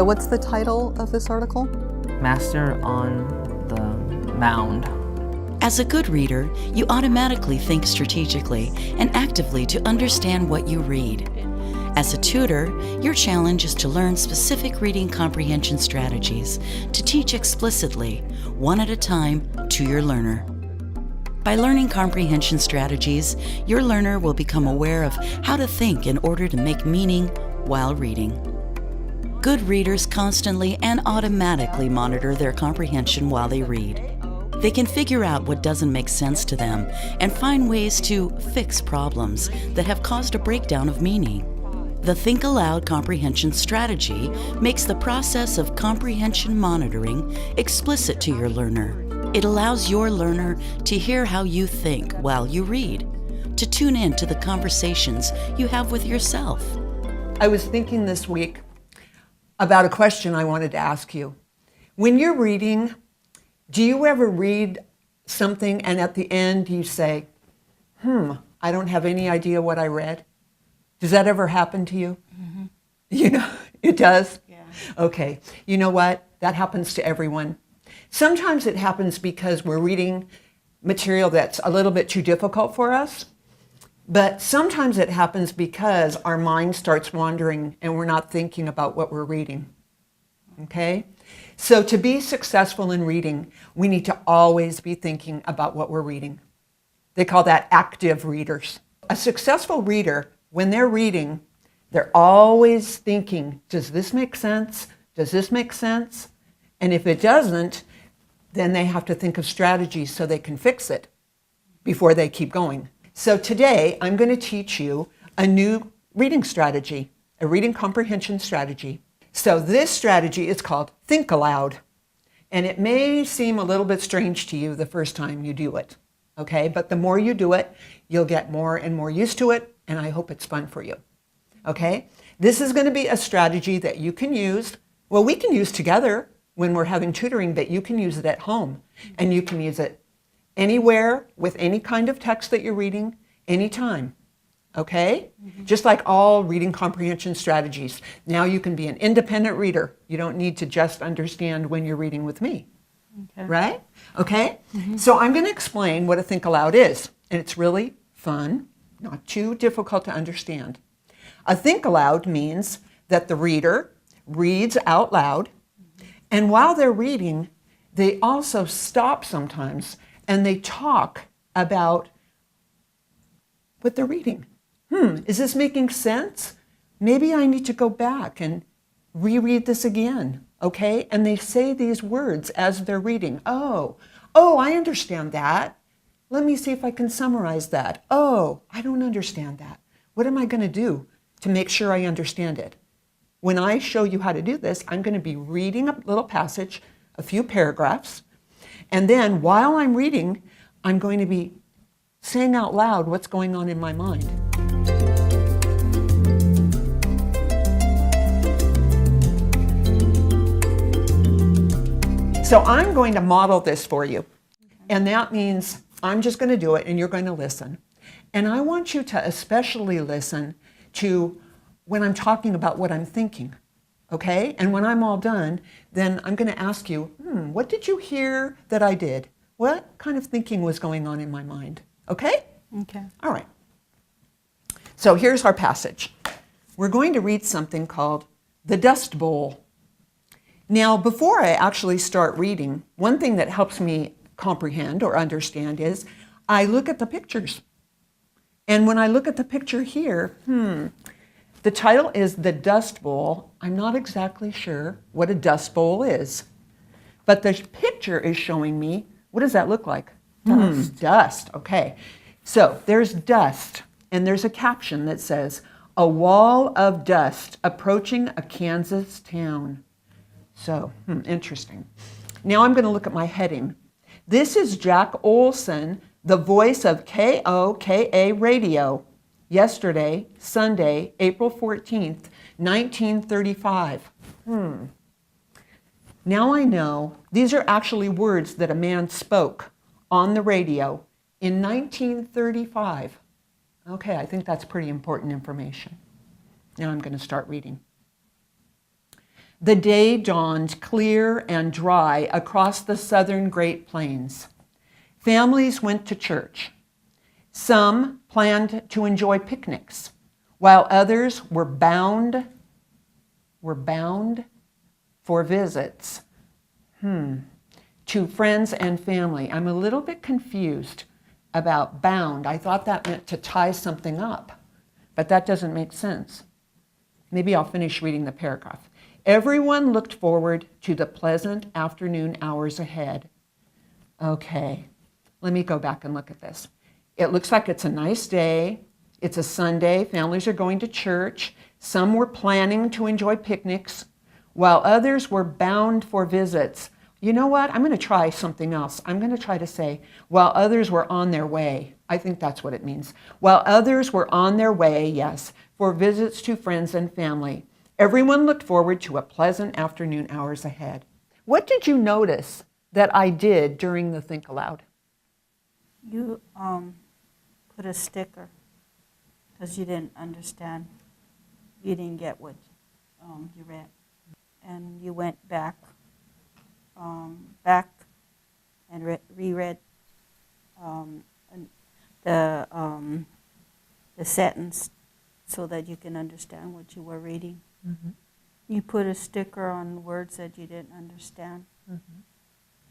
So what's the title of this article? Master on the Mound. As a good reader, you automatically think strategically and actively to understand what you read. As a tutor, your challenge is to learn specific reading comprehension strategies to teach explicitly, one at a time, to your learner. By learning comprehension strategies, your learner will become aware of how to think in order to make meaning while reading. Good readers constantly and automatically monitor their comprehension while they read. They can figure out what doesn't make sense to them and find ways to fix problems that have caused a breakdown of meaning. The Think Aloud comprehension strategy makes the process of comprehension monitoring explicit to your learner. It allows your learner to hear how you think while you read, to tune in to the conversations you have with yourself. I was thinking this week about a question I wanted to ask you. When you're reading, do you ever read something and at the end you say, I don't have any idea what I read? Does that ever happen to you? Mm-hmm. You know, it does? Yeah. Okay. You know what? That happens to everyone. Sometimes it happens because we're reading material that's a little bit too difficult for us, but sometimes it happens because our mind starts wandering and we're not thinking about what we're reading. Okay? So to be successful in reading, we need to always be thinking about what we're reading. They call that active readers. A successful reader, when they're reading, they're always thinking, does this make sense? Does this make sense? And if it doesn't, then they have to think of strategies so they can fix it before they keep going. So today, I'm going to teach you a new reading strategy, a reading comprehension strategy. So this strategy is called Think Aloud. And it may seem a little bit strange to you the first time you do it, okay? But the more you do it, you'll get more and more used to it, and I hope it's fun for you, okay? This is going to be a strategy that you can use, well, we can use together when we're having tutoring, but you can use it at home, and you can use it anywhere with any kind of text that you're reading, anytime, okay? Mm-hmm. Just like all reading comprehension strategies. Now you can be an independent reader. You don't need to just understand when you're reading with me, okay. Right? Okay? Mm-hmm. So I'm going to explain what a Think Aloud is, and it's really fun, not too difficult to understand. A Think Aloud means that the reader reads out loud, and while they're reading, they also stop sometimes and they talk about what they're reading. Is this making sense? Maybe I need to go back and reread this again, okay? And they say these words as they're reading. Oh, I understand that. Let me see if I can summarize that. Oh, I don't understand that. What am I going to do to make sure I understand it? When I show you how to do this, I'm going to be reading a little passage, a few paragraphs, and then while I'm reading, I'm going to be saying out loud what's going on in my mind. So I'm going to model this for you, and that means I'm just going to do it and you're going to listen. And I want you to especially listen to when I'm talking about what I'm thinking, okay? And when I'm all done, then I'm going to ask you, what did you hear that I did? What kind of thinking was going on in my mind? Okay? Okay. All right. So here's our passage. We're going to read something called The Dust Bowl. Now, before I actually start reading, one thing that helps me comprehend or understand is I look at the pictures. And when I look at the picture here, the title is The Dust Bowl. I'm not exactly sure what a dust bowl is, but the picture is showing me, what does that look like? Dust. Dust, okay. So there's dust, and there's a caption that says, a wall of dust approaching a Kansas town. So, interesting. Now I'm going to look at my heading. This is Jack Olson, the voice of KOKA Radio. Yesterday, Sunday, April 14th, 1935. Now I know these are actually words that a man spoke on the radio in 1935. Okay, I think that's pretty important information. Now I'm going to start reading. The day dawned clear and dry across the southern Great Plains. Families went to church. Some planned to enjoy picnics, while others were bound for visits to friends and family. I'm a little bit confused about bound. I thought that meant to tie something up, but that doesn't make sense. Maybe I'll finish reading the paragraph. Everyone looked forward to the pleasant afternoon hours ahead. Okay, let me go back and look at this. It looks like it's a nice day. It's a Sunday. Families are going to church. Some were planning to enjoy picnics, while others were bound for visits. You know what? I'm going to try something else. I'm going to try to say, while others were on their way. I think that's what it means. While others were on their way, yes, for visits to friends and family. Everyone looked forward to a pleasant afternoon hours ahead. What did you notice that I did during the Think Aloud? You put a sticker because you didn't understand. You didn't get what you read. And you went back and reread the sentence so that you can understand what you were reading. Mm-hmm. You put a sticker on words that you didn't understand. Mm-hmm.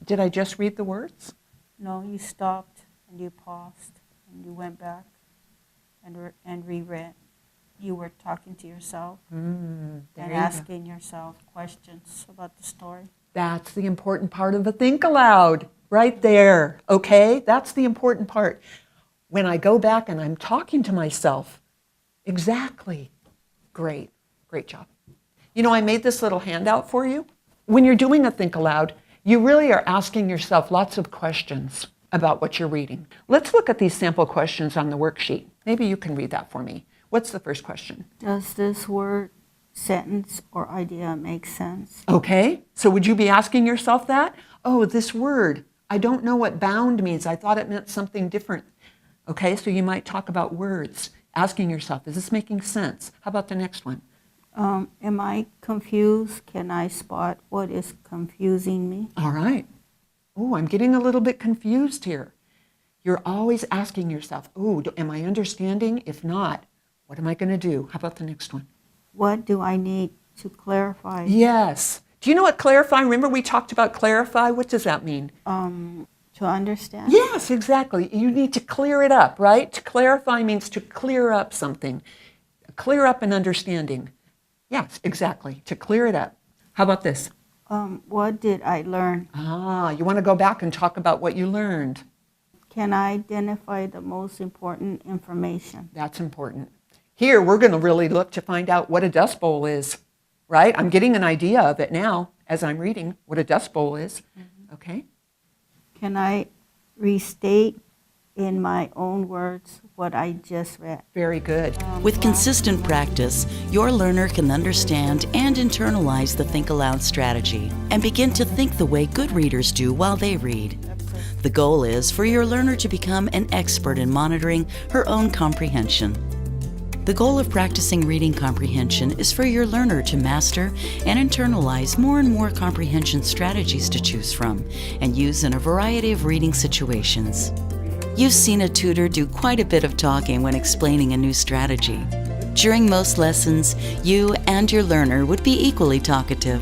Did I just read the words? No, you stopped and you paused and you went back and reread. You were talking to yourself and asking yourself questions about the story. That's the important part of the Think Aloud, right there, okay? That's the important part. When I go back and I'm talking to myself, exactly. Great job. You know, I made this little handout for you. When you're doing a Think Aloud, you really are asking yourself lots of questions about what you're reading. Let's look at these sample questions on the worksheet. Maybe you can read that for me. What's the first question? Does this word, sentence, or idea make sense? Okay, so would you be asking yourself that? Oh, this word, I don't know what bound means. I thought it meant something different. Okay, so you might talk about words, asking yourself, is this making sense? How about the next one? Am I confused? Can I spot what is confusing me? All right. Oh, I'm getting a little bit confused here. You're always asking yourself, oh, am I understanding? If not, what am I going to do? How about the next one? What do I need to clarify? Yes. Do you know what clarify? Remember we talked about clarify? What does that mean? To understand? Yes, exactly. You need to clear it up, right? To clarify means to clear up something. Clear up an understanding. Yes, exactly. To clear it up. How about this? What did I learn? You want to go back and talk about what you learned. Can I identify the most important information? That's important. Here, we're going to really look to find out what a dust bowl is, right? I'm getting an idea of it now as I'm reading what a dust bowl is. Mm-hmm. Okay. Can I restate in my own words what I just read? Very good. With consistent practice, your learner can understand and internalize the Think Aloud strategy and begin to think the way good readers do while they read. The goal is for your learner to become an expert in monitoring her own comprehension. The goal of practicing reading comprehension is for your learner to master and internalize more and more comprehension strategies to choose from and use in a variety of reading situations. You've seen a tutor do quite a bit of talking when explaining a new strategy. During most lessons, you and your learner would be equally talkative.